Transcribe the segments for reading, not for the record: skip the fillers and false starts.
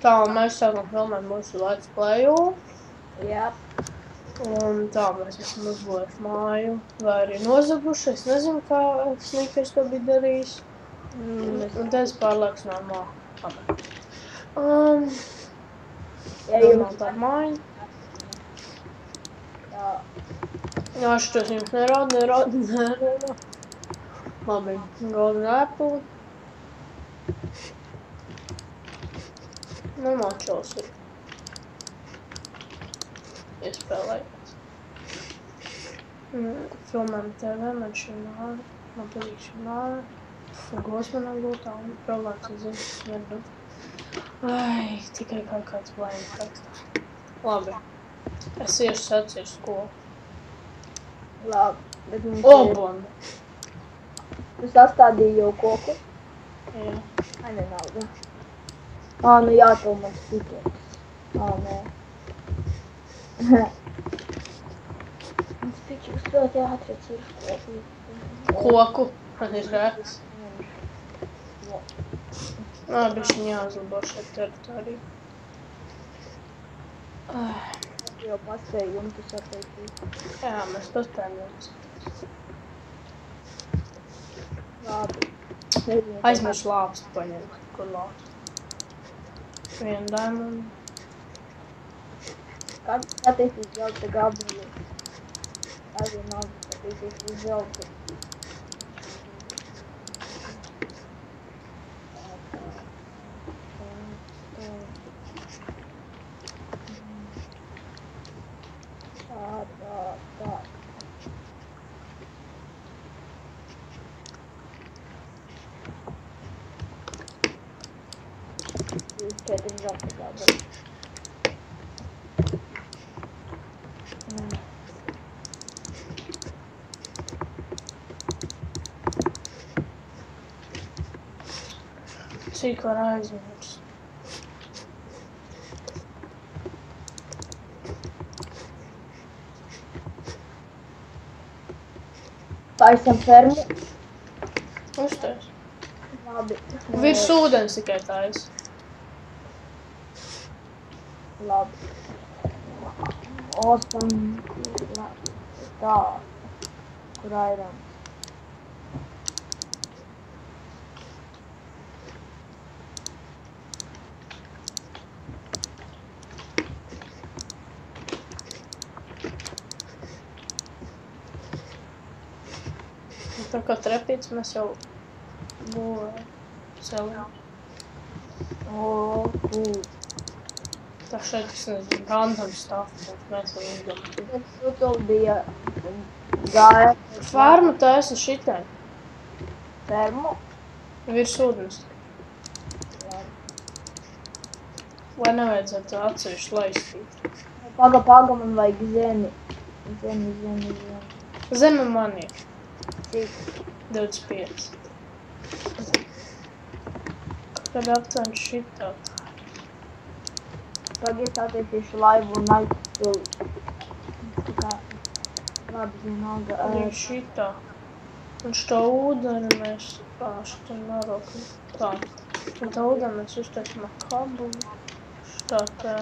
Tā, un mēs sākam filmēt mūsu Let's Playu. Jā. Un tā, mēs esam uzbūvējuši māju, vai arī nozaguši. Es nezinu, kā Snickers to bija darījis. Un te es pārlieku normāli. Normāli tā māja. Jā. Jā, šitos jums nerāda. Labi, Golden Apple. Normāli čels ir. Iespēlējot. Filmēm TV, man šī nāra. Man patīk šī nāra. Gos manā gultā un problēmas es zinu, kas vien. Ai, tikai kaut kāds blēņas tekstā. Labi. Es iešu sacīšu skolu. Labi, bet mums Obonda. Tu sastādīji jau koku? Jā. Ai, nenauda. Nu jā, tev man stikies. Nē. Mums pičuks ļoti jāatracīs koku. Koku. Man ir rēks. Bišķiņ jāuzlabo šeit teritoriju. Jau paspēju jumtu sateikīt. Jā, mēs paspējam jumtu. Labi. Aizmirst lāpstu paņemt. Kur lāpstu? Vienu diamondu. Kad skatīsies zelta gabalu? Arī nav skatīsies uz zelta. Tā. Šeit ir zelta gabali. Cik var aizmirst. Taisam fermu. Uztais. Labi. Virs ūdens tikai tais. Labi. Osam. Tā. Kur airam? Tā kā trepīts mēs jau būvējam ceļām. Tā šeit, es nezinu, random stuff, mēs jau izdomājam. Tur bija gāja. Farma taisa šitai. Fermu? Virs ūdens. Vai nevajadzētu atsevišķi laistīt? Paga, man vajag zemi. Zemi. Zeme man ir. Cik? 25. Kad aptuveni šitā. Tagad attiecīšu laivu un aizpildu. Tā kā labi vienalga. Arī šitā. Un šo ūdeni mēs šitā narokam. Tā. Un tā ūdeni mēs uztaisam ar kabulu. Šitā tā.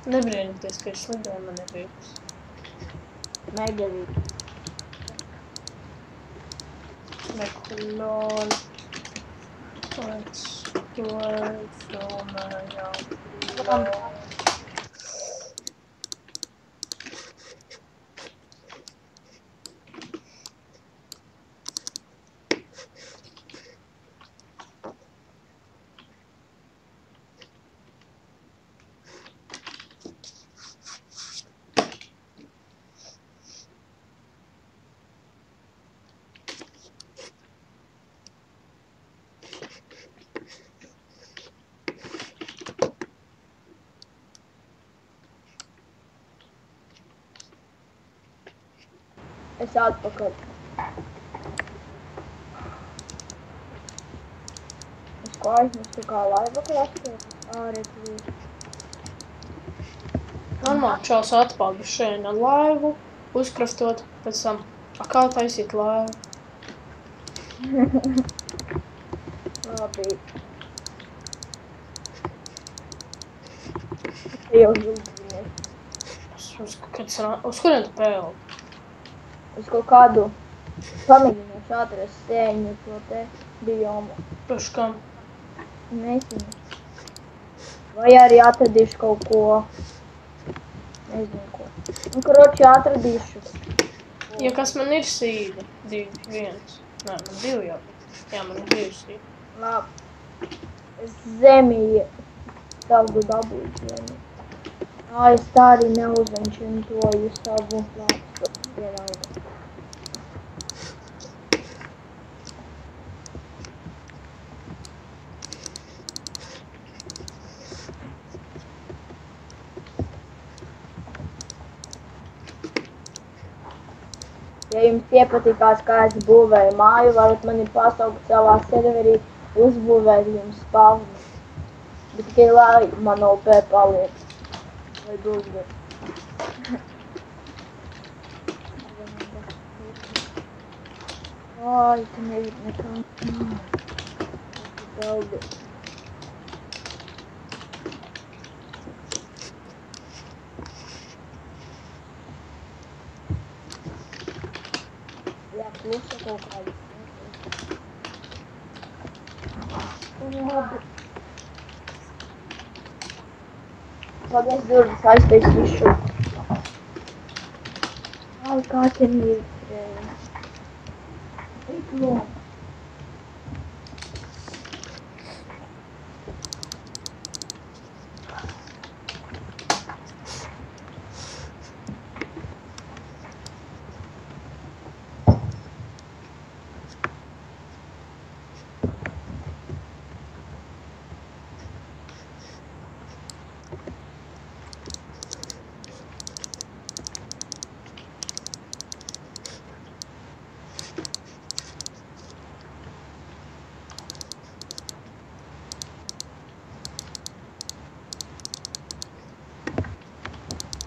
Nebrīnīties, ka ir slidēja man ir vīks. Mēģevīt. Nekuloli. Let's play filmējām. Es atpakaļ. Es ko aizmirstu kā laiva krastēt? Redz. Normāli čals atpaldi šeit ar laivu, uzkrastot, pēc tam, kā taisīt laivu? Labi. Jau zūdinies. Uz kurien tu pēli? Uz kaut kādu pamēģināšu atrast sēņu to te biomu. Paši kam? Nezinu. Vai arī atradīšu kaut ko. Nezinu ko. Nu, karoči atradīšu. Ja kas man ir sīdi? 2, 1. Nē, man 2 jau. Jā, man ir 2 sīdi. Labi. Es zemi savu dabūju zemi. Es tā arī neuzvenčintoju savu lāpstu vienalga. Ja jums iepatikās, kā es būvēju māju, varat mani pasaukt savā serverī, uzbūvēt jums spavnu. Bet tikai lai man OP paliek. Vai būvēt. Ai, tu nevar nekā. Galdi. Jā, klusa kaut kādi. Labi. Paldies, durvis aiztaisīšu. Ai, kā te mīlēja. Tik lūm.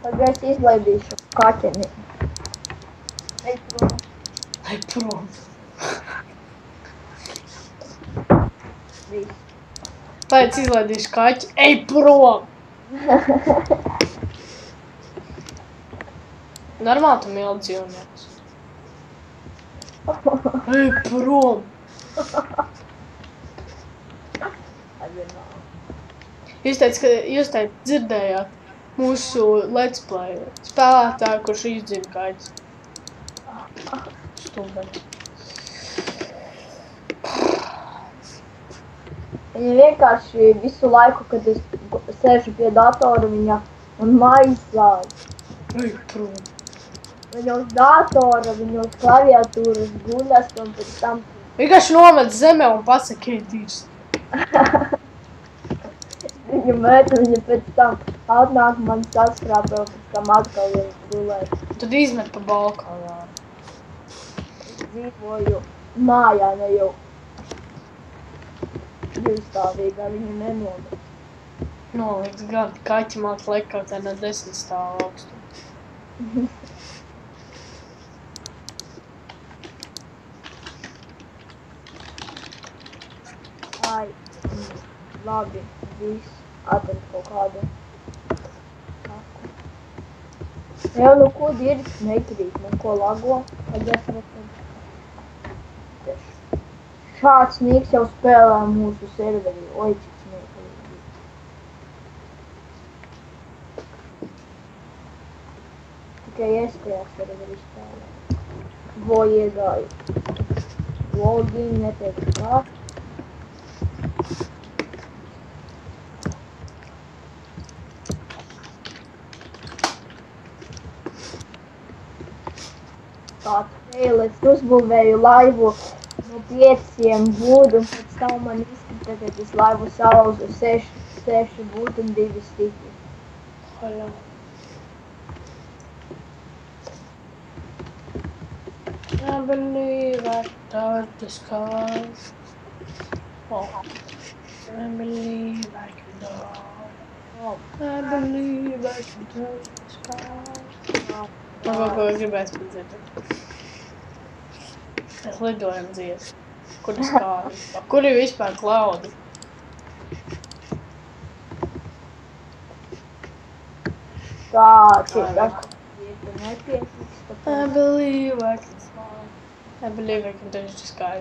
Tagad es izlaidīšu kaķeni. Ej prom. Ej prom. Viss. Pēc izlaidīšu kaķi. Ej prom! Normāli tu mīli dzīvniekus. Ej prom! Jūs teicat, dzirdējāt mūsu let's play spēlētāju, kurš izdzina kaķis. Stulbeņi. Viņa vienkārši visu laiku, kad es sēžu pie datora, viņa un maisās. Ej prom! Viņa uz datora, viņa uz klaviatūras guļas un pēc tam... Vienkārši nomet zemē un pasaka, ej dīrs. Viņa met, viņa pēc tam atnāk man saskrāpē un pēc tam atkal ir gulēt. Tad izmet pa balkonā. Es dzīvoju mājā, ne jau divstāvīgā, viņa nenomet. Noliks gan kaķi māt lekā tā no 10 stāvu augstu. Ai, labi, viss. Atrad kaut kādu kaku. Jau nu ko dirks nekrīt, nu ko lago, tad es redzam. Šāds sniegs jau spēlē mūsu serveri, oi cik smieklīgi. Tikai es tajā serveri spēlē. Vo iegāju. Login, neteicu kā. Tāds fail, es uzbūvēju laivu no 5 būdu, un pēc tam man izkrita, ka es laivu salauzu 6 būdu un 2 stiki. Haļā. I believe I touched the sky. Oh. I believe I can go. I believe I can touch the sky. Man kaut ko gribēs dzirdēt. Es lidoju un dziesmu. Kur ir skādi? Kur ir vispār klaudi? Tā, tas nepietiks. I believe I can fly. I believe I can touch the sky.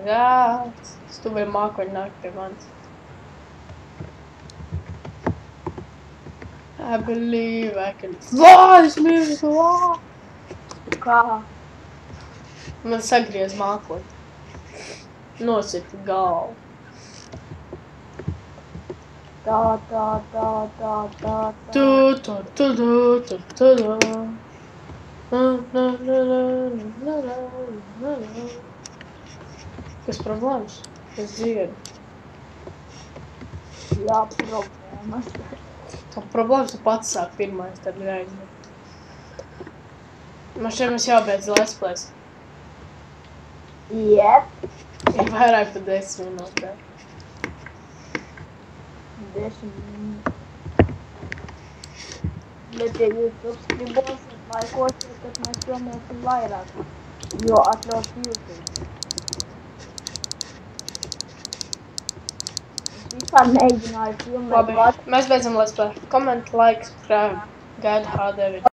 Stūvēja mākoņi nāk pie manis. I believe I can fly. Es mīlu fly. Kā? Man sagriez mākoņi. Nosita galvu. Tā. Tu. Kas problēmas? Es dziedu. Jā, problēmas. Tā problēmas tu pats sāk pirmais, tad neaizmēr. Man šeit mums jābeidz let's plays. Jep. Ir vairāk par 10 minūtēm. 10 minūtes. Bet, ja jūs subscribosiet, laikosiet, tad mēs filmēsim vairāk. Jo atļaus YouTube. Es vispār mēģināju filmēt. Labi, mēs beidzam let's play. Comment, like, subscribe. Gaidu H9.